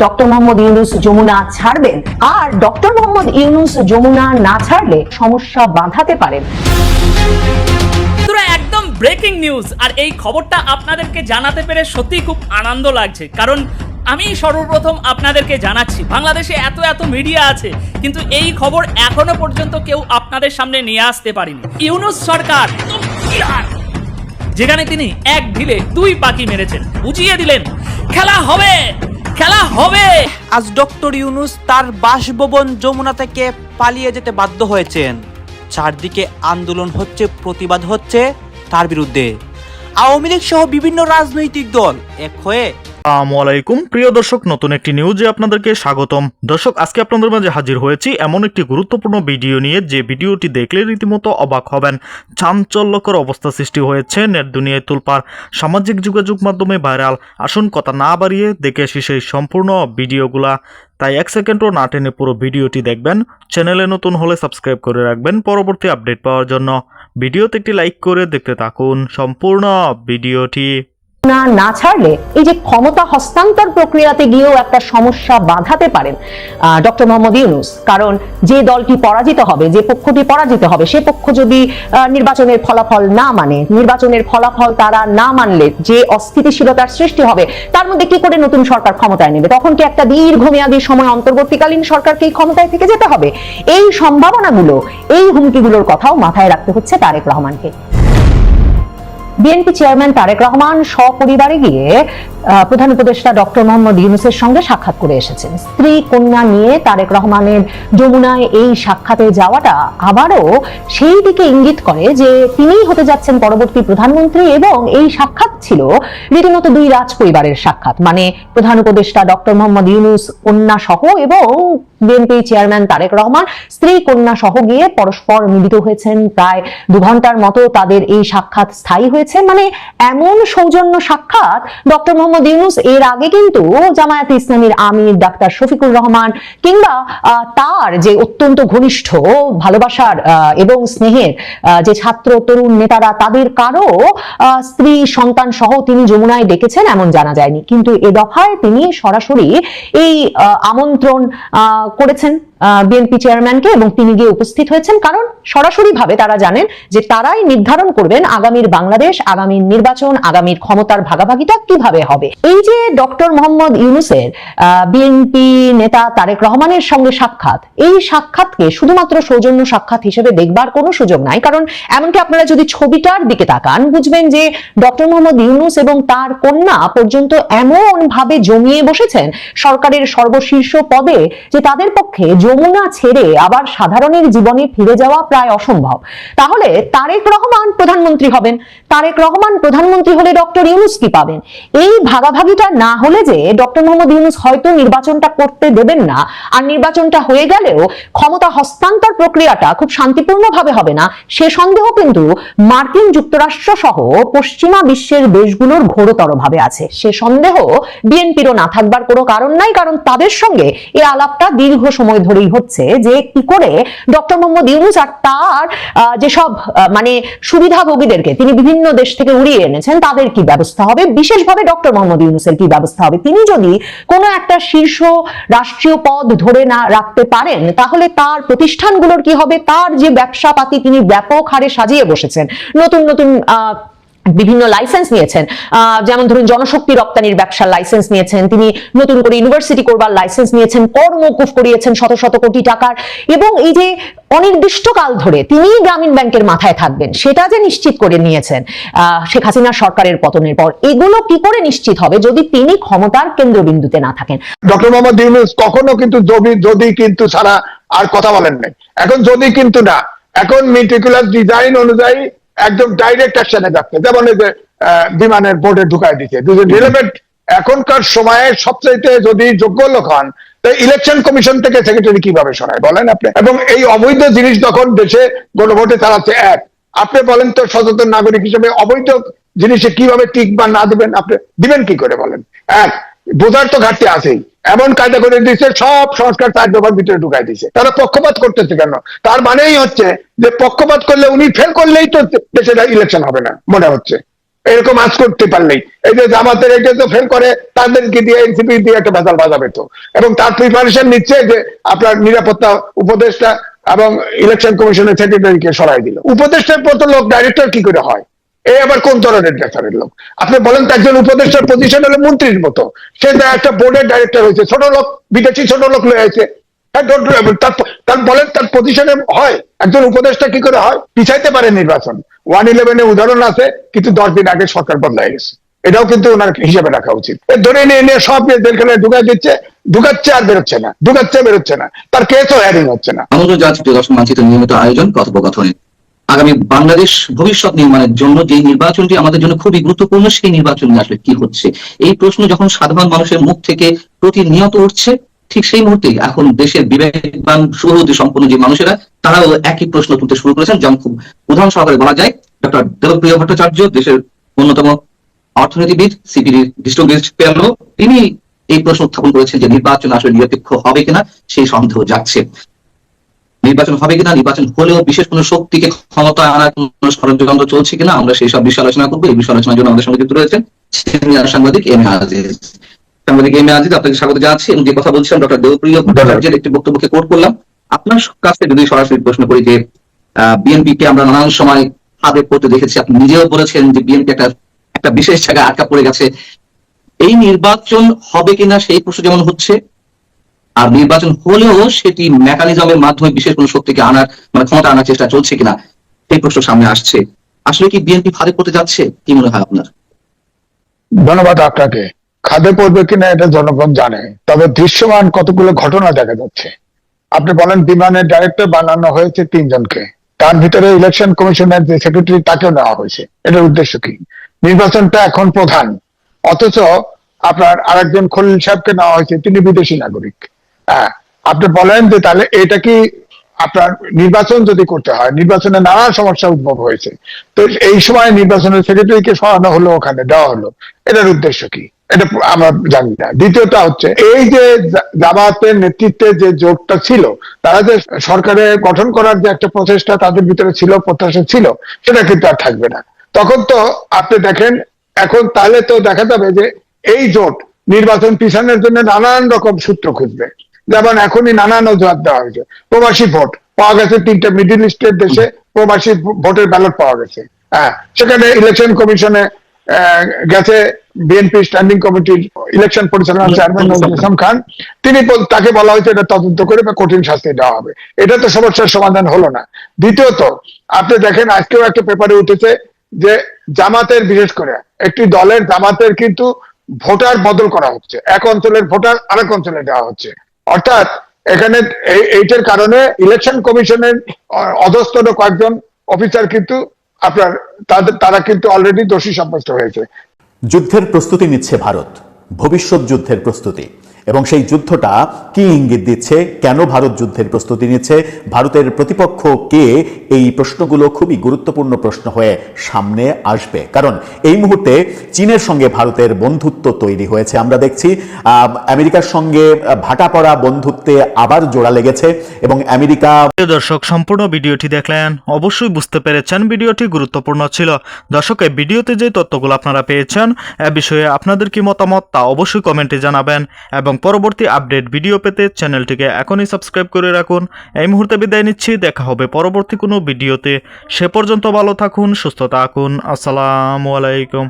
Doctor Mohammad Yunus Jamuna ছাড়বেন, আর doctor Mohammad Yunus Jamuna না ছাড়লে সমস্যা বাঁধাতে পারেন। একদম ব্রেকিং নিউজ, আর এই খবরটা আপনাদেরকে জানাতে পেরে সত্যি খুব আনন্দ লাগছে, কারণ আমি সর্বপ্রথম আপনাদেরকে জানাচ্ছি বাংলাদেশে এত এত মিডিয়া আছে, কিন্তু এই খবর এখনো পর্যন্ত কেউ আপনাদের সামনে নিয়ে আসতে পারেনি। ইউনূস সরকার যেখানে তিনি এক ঢিলে দুই পাখি মেরেছেন, বুঝিয়ে দিলেন খেলা হবে, খেলা হবে। আজ ডক্টর ইউনূস তার বাসভবন যমুনা থেকে পালিয়ে যেতে বাধ্য হয়েছেন। চারদিকে আন্দোলন হচ্ছে, প্রতিবাদ হচ্ছে তার বিরুদ্ধে। আওয়ামী লীগ সহ বিভিন্ন রাজনৈতিক দল এক হয়ে। আসসালামু আলাইকুম প্রিয় দর্শক, নতুন একটি নিউজে আপনাদেরকে স্বাগতম। দর্শক, আজকে আপনাদের মাঝে হাজির হয়েছি এমন একটি গুরুত্বপূর্ণ ভিডিও নিয়ে, যে ভিডিওটি দেখলে রীতিমতো অবাক হবেন। চাঞ্চল্যকর অবস্থা সৃষ্টি হয়েছে, নেট দুনিয়ায় তোলপাড়, সামাজিক যোগাযোগ মাধ্যমে ভাইরাল। আসুন কথা না বাড়িয়ে দেখে আসি সেই সম্পূর্ণ ভিডিওগুলা। তাই এক সেকেন্ডও না টেনে পুরো ভিডিওটি দেখবেন। চ্যানেলে নতুন হলে সাবস্ক্রাইব করে রাখবেন পরবর্তী আপডেট পাওয়ার জন্য। ভিডিওতে একটি লাইক করে দেখতে থাকুন সম্পূর্ণ ভিডিওটি। না ছাড়লে এই যে ক্ষমতা হস্তান্তর প্রক্রিয়াতে গিয়েও একটা সমস্যা বাঁধাতে পারেন ডক্টর মোহাম্মদ ইউনূস। কারণ যে দলটি পরাজিত হবে, যে পক্ষটি পরাজিত হবে, সে পক্ষ যদি নির্বাচনের ফলাফল না মানে, নির্বাচনের ফলাফল তারা না মানলে যে অস্থিতিশীলতার সৃষ্টি হবে, তার মধ্যে কি করে নতুন সরকার ক্ষমতায় নেবে? তখন কি একটা দীর্ঘমেয়াদী সময় অন্তর্বর্তীকালীন সরকারকে ক্ষমতায় থেকে যেতে হবে? এই সম্ভাবনাগুলো, এই হুমকিগুলোর কথাও মাথায় রাখতে হচ্ছে তারেক রহমানকে। বিএনপি চেয়ারম্যান তারেক রহমান সপরিবারে গিয়ে প্রধান উপদেষ্টা ডক্টর মোহাম্মদ ইউনূসের সঙ্গে সাক্ষাৎ করে এসেছেন। স্ত্রী কন্যা নিয়ে তারেক রহমানের যমুনায় এই সাক্ষাতে যাওয়াটা আবারও সেই দিকে ইঙ্গিত করে যে তিনিই হতে যাচ্ছেন পরবর্তী প্রধানমন্ত্রী, এবং এই সাক্ষাৎ ছিল রীতিমতো দুই রাজ পরিবারের সাক্ষাৎ। মানে প্রধান উপদেষ্টা ডক্টর মোহাম্মদ ইউনূস কন্যা সহ এবং বিএনপি চেয়ারম্যান তারেক রহমান স্ত্রী কন্যা সহ গিয়ে পরস্পর মিলিত হয়েছেন। প্রায় 2 ঘন্টার মতো তাদের এই সাক্ষাৎ স্থায়ী হয়েছে। মানে এমন সৌজন্য সাক্ষাৎ ডক্টর মোহাম্মদ ইউনূস এর আগে কিন্তু জামায়াতে ইসলামীর আমির ডাক্তার শফিকুর রহমান কিংবা তার যে অত্যন্ত ঘনিষ্ঠ ভালোবাসার এবং স্নেহের যে ছাত্র তরুণ নেতারা, তাদের কারো স্ত্রী সন্তান সহ তিনি যমুনায় ডেকেছেন এমন জানা যায়নি। কিন্তু এ দফায় তিনি সরাসরি এই আমন্ত্রণ করেছেন বিএনপি চেয়ারম্যানকে, এবং তিনি গিয়ে উপস্থিত হয়েছেন। কারণ সরাসরি ভাবে তারা জানেন যে তারাই নির্ধারণ করবেন আগামীর বাংলাদেশ, আগামীর নির্বাচন, আগামীর ক্ষমতার ভাগাভাগিটা কিভাবে হবে। এই যে ডক্টর মোহাম্মদ ইউনূসের বিএনপি নেতা তারেক রহমানের সঙ্গে সাক্ষাৎ, এই সাক্ষাৎকে শুধুমাত্র সৌজন্য সাক্ষাৎ হিসেবে দেখবার কোনো সুযোগ নাই। কারণ এমনকি আপনারা যদি ছবিটার দিকে তাকান, বুঝবেন যে ডক্টর মোহাম্মদ ইউনূস এবং তার কন্যা পর্যন্ত এমন ভাবে জমিয়ে বসেছেন সরকারের সর্বশীর্ষ পদে যে তাদের পক্ষে যমুনা ছেড়ে আবার সাধারণের জীবনে ফিরে যাওয়া প্রায় অসম্ভব। তাহলে তারেক রহমান প্রধানমন্ত্রী হবেন, তারেক রহমান প্রধানমন্ত্রী হলে ডক্টর ইউনূস কি পাবেন? এই ভাগাভাগিটা না হলে যে ডক্টর মোহাম্মদ ইউনূস হয়তো নির্বাচনটা করতে দেবেন না, আর নির্বাচনটা হয়ে গেলেও ক্ষমতা হস্তান্তর প্রক্রিয়াটা খুব শান্তিপূর্ণভাবে হবে না, সে সন্দেহ কিন্তু মার্কিন যুক্তরাষ্ট্র সহ পশ্চিমা বিশ্বের দেশগুলোর ঘোরতর ভাবে আছে। সে সন্দেহ বিএনপিরও না থাকবার কোনো কারণ নাই, কারণ তাদের সঙ্গে এই আলাপটা দীর্ঘ সময় ধরেই হচ্ছে যে কি করে ডক্টর মোহাম্মদ ইউনূস আর তার যেসব মানে সুবিধাভোগীদেরকে তিনি বিভিন্ন দেশ থেকে উড়িয়ে এনেছেন, তাদের কি ব্যবস্থা হবে, বিশেষভাবে ডক্টর মোহাম্মদ ইউনূসের কি ব্যবস্থা হবে। তিনি যদি কোনো একটা শীর্ষ রাষ্ট্রীয় পদ ধরে না রাখতে পারেন, তাহলে তার প্রতিষ্ঠানগুলোর কি হবে, তার যে ব্যবসাপাতি তিনি ব্যাপক হারে সাজিয়ে বসেছেন, নতুন নতুন বিভিন্ন লাইসেন্স নিয়েছেন, যেমন ধরুন জনশক্তি রপ্তানির ব্যবসার লাইসেন্স নিয়েছেন, তিনি নতুন করে ইউনিভার্সিটি করবার লাইসেন্স নিয়েছেন, কর মওকুফ করিয়েছেন শত শত কোটি টাকার, এবং এই যে অনির্দিষ্টকাল ধরে তিনি গ্রামীণ ব্যাংকের মাথায় থাকবেন সেটা যে নিশ্চিত করে নিয়েছেন শেখ হাসিনার সরকারের পতনের পর, এগুলো কি করে নিশ্চিত হবে যদি তিনি ক্ষমতার কেন্দ্রবিন্দুতে না থাকেন? ডক্টর মোহাম্মদ ইউনূস কখনো কিন্তু যদি কিন্তু ছাড়া আর কথা বলেন নাই। এখন যদি কিন্তু না, এখন মেটিকুলাস ডিজাইন অনুযায়ী একদম ডাইরেক্ট অ্যাকশনে যাচ্ছে। যেমন এই যে বিমানের বোর্ডে ঢুকায় দিচ্ছে রিলেভেন্ট এখনকার সময়ে সবচেয়ে যদি যোগ্য লোক হন, ইলেকশন কমিশন থেকে সেক্রেটারি কিভাবে সরায় বলেন আপনি? এবং এই অবৈধ জিনিস যখন দেশে গণভোটে চালাচ্ছে, আপনি বলেন তো সচেতন নাগরিক হিসেবে অবৈধ জিনিসে কিভাবে টিক বা না দিবেন? আপনি দিবেন কি করে বলেন? বোঝার তো ঘাটতি আছেই। এমন কায়দা করে দিচ্ছে, সব সংস্কার 4 দফার ভিতরে ঢুকাই দিচ্ছে। তারা পক্ষপাত করতেছে কেন? তার মানেই হচ্ছে যে পক্ষপাত করলে, উনি ফেল করলেই তো দেশে ইলেকশন হবে না মনে হচ্ছে। এরকম আজ করতে পারলেই এই যে জামাতের এটা তো ফেল করে তাদেরকে দিয়ে এনসিপি দিয়ে একটা ভেজাল বাজাবে তো, এবং তার প্রিপারেশন নিচ্ছে যে আপনার নিরাপত্তা উপদেষ্টা এবং ইলেকশন কমিশনের সেক্রেটারিকে সরাই দিল। উপদেষ্টার পর তো লোক ডাইরেক্টর কি করে হয়? এই আবার কোন ধরনের ডাক্তারের লোক? আপনি বলেন তো, একজন উপদেষ্টার পজিশন হলো মন্ত্রীর মতো, সে একটা বোর্ডের ডাইরেক্টর হয়েছে, ছোট লোক, বিদেশি ছোট লোক হয়েছে। তার বলেন তার পজিশনে হয় একজন উপদেষ্টা কি করে হয়? পিছাইতে পারে নির্বাচন। 111 উদাহরণ আছে, কিন্তু 10 দিন আগে সরকার বদলাই গেছে, এটাও কিন্তু ওনার হিসেবে রাখা উচিত। ধরে নিয়ে সব জেলখানায় ঢুকাচ্ছে আর বেরোচ্ছে না, বেরোচ্ছে না, তার কেসও হ্যারিং হচ্ছে না। আমাদের জাতীয় দর্শন মানচিত্র নিয়মিত আয়োজন কথোপকথনে আগামী বাংলাদেশ ভবিষ্যৎ নির্মাণের জন্য যে নির্বাচনটি আমাদের জন্য খুবই গুরুত্বপূর্ণ, সেই নির্বাচন নিয়ে আসলে কি হচ্ছে, এই প্রশ্ন যখন সাধারণ মানুষের মুখ থেকে প্রতিনিয়ত উঠছে, ঠিক সেই মুহূর্তে এখন দেশের বিবেকবান সুবুদ্ধি সম্পন্ন যে মানুষেরা তারাও একই প্রশ্ন তুলতে শুরু করেছেন। যেমন খুব উদাহরণ সহকারে বলা যায়, ডক্টর দেবপ্রিয় ভট্টাচার্য, দেশের অন্যতম অর্থনীতিবিদ, সিপিডি ডিস্ট্রিবিউট পেলো, তিনি এই প্রশ্ন উত্থাপন করেছেন যে নির্বাচন আসলে নিরপেক্ষ হবে কিনা সেই সন্দেহ যাচ্ছে। নির্বাচন হবে কিনা, নির্বাচন হলেও বিশেষ কোনো শক্তিকে ক্ষমতা আনার কোন ষড়যন্ত্র চলছে কিনা, আমরা সেই সব বিষয়ে আলোচনা করবো। এই বিষয়ে আলোচনার জন্য আমাদের সঙ্গে যুক্ত রয়েছেন সিনিয়র সাংবাদিক এম এ আজিজ। আপনাকে স্বাগত জানাচ্ছি। এবং যে কথা বলছিলাম, ডক্টর দেবপ্রিয় ভট্টাচার্যের একটি বক্তব্যকে কোট করলাম। আপনার কাছে যদি সরাসরি প্রশ্ন করি যে বিএনপি কে আমরা নানান সময় হাতে পড়তে দেখেছি, আপনি নিজেও বলেছেন যে বিএনপি একটা বিশেষ জায়গায় আটকা পড়ে গেছে, এই নির্বাচন হবে কিনা সেই প্রশ্ন যেমন হচ্ছে, আর নির্বাচন হলেও সেটি মেকানিজমের মাধ্যমে বিশেষ কোন শক্তিকে আনার ক্ষমতা আনার চেষ্টা চলছে কিনা সেই প্রশ্ন সামনে আসছে। আসলে কি বিএনপি ফাঁদে পড়তে যাচ্ছে, কি মনে হয় আপনার? ধন্যবাদ আপনাকে। খাদে পড়বে কিনা এটা জনগণ জানে, তবে দৃশ্যমান কতগুলো ঘটনা দেখা যাচ্ছে। আপনি বলেন বিমানের ডাইরেক্টর বানানো হয়েছে 3 জনকে, তার ভিতরে ইলেকশন কমিশনের যে সেক্রেটারি তাকেও নেওয়া হয়েছে। এটার উদ্দেশ্য কি? নির্বাচনটা এখন প্রধান, অথচ আপনার আরেকজন খলিল সাহেবকে নেওয়া হয়েছে, তিনি বিদেশি নাগরিক। হ্যাঁ, আপনি বলেন যে তাহলে এটা কি আপনার নির্বাচন যদি করতে হয়, নির্বাচনে নানা সমস্যা উদ্ভব হয়েছে, তো এই সময় নির্বাচনের সেক্রেটারিকে সরানো হলো, ওখানে দেওয়া হলো, এটার উদ্দেশ্য কি? এটা আমরা জানি না। দ্বিতীয়টা হচ্ছে, এই যে জামাতের নেতৃত্বে যে জোটটা ছিল, তারা যে সরকারে গঠন করার যে একটা প্রচেষ্টা তাদের ভিতরে ছিল, প্রত্যাশা ছিল, সেটা কিন্তু আর থাকবে না। তখন তো আপনি দেখেন, এখন তাহলে তো দেখা যাবে যে এই জোট নির্বাচন পিছানোর জন্য নানান রকম সূত্র খুঁজবে। যেমন এখনই নানান অজুহাত দেওয়া হয়েছে। প্রবাসী ভোট পাওয়া গেছে 3টে মিডল ইস্টের দেশে, প্রবাসী ভোটের ব্যালট পাওয়া গেছে। হ্যাঁ, সেখানে ইলেকশন কমিশনে গেছে বিএনপি স্ট্যান্ডিং কমিটির ইলেকশন পরিচালনা চেয়ারম্যান নজরুল ইসলাম খান, তাকে বলা হয়েছে এটা তদন্ত করে বা কঠিন শাস্তি দেওয়া হবে। এটা তো সমস্যার সমাধান হলো না। দ্বিতীয়ত, আপনি দেখেন আজকেও একটা পেপারে উঠেছে যে জামাতের, বিশেষ করে একটি দলের জামাতের কিন্তু ভোটার বদল করা হচ্ছে, এক অঞ্চলের ভোটার আরেক অঞ্চলে দেওয়া হচ্ছে। অর্থাৎ এখানে এইটার কারণে ইলেকশন কমিশনের অধস্তন কয়েকজন অফিসার কিন্তু আপনার তারা কিন্তু অলরেডি দোষী সাব্যস্ত হয়েছে। যুদ্ধের প্রস্তুতি নিচ্ছে ভারত, ভবিষ্যৎ যুদ্ধের প্রস্তুতি, এবং সেই যুদ্ধটা কি ইঙ্গিত দিচ্ছে, কেন ভারত যুদ্ধের প্রস্তুতি নিচ্ছে, ভারতের প্রতিপক্ষ কে, এই প্রশ্নগুলো খুবই গুরুত্বপূর্ণ প্রশ্ন হয়ে সামনে আসবে। কারণ এই মুহূর্তে চীনের সঙ্গে ভারতের বন্ধুত্ব তৈরি হয়েছে। আমরা দেখছি আমেরিকার সঙ্গে ভাটা পড়া বন্ধুত্বে আবার জোড়া লেগেছে, এবং আমেরিকা। প্রিয় দর্শক, সম্পূর্ণ ভিডিওটি দেখলেন, অবশ্যই বুঝতে পেরেছেন ভিডিওটি গুরুত্বপূর্ণ ছিল। দর্শক, এই ভিডিওতে যে তথ্যগুলো আপনারা পেয়েছেন, এ বিষয়ে আপনাদের কি মতামত তা অবশ্যই কমেন্টে জানাবেন, এবং পরবর্তী আপডেট ভিডিও পেতে চ্যানেলটিকে এখনই সাবস্ক্রাইব করে রাখুন। এই মুহূর্তে বিদায় নিচ্ছি, দেখা হবে পরবর্তী কোনো ভিডিওতে। সে পর্যন্ত ভালো থাকুন, সুস্থ থাকুন। আসসালামু আলাইকুম।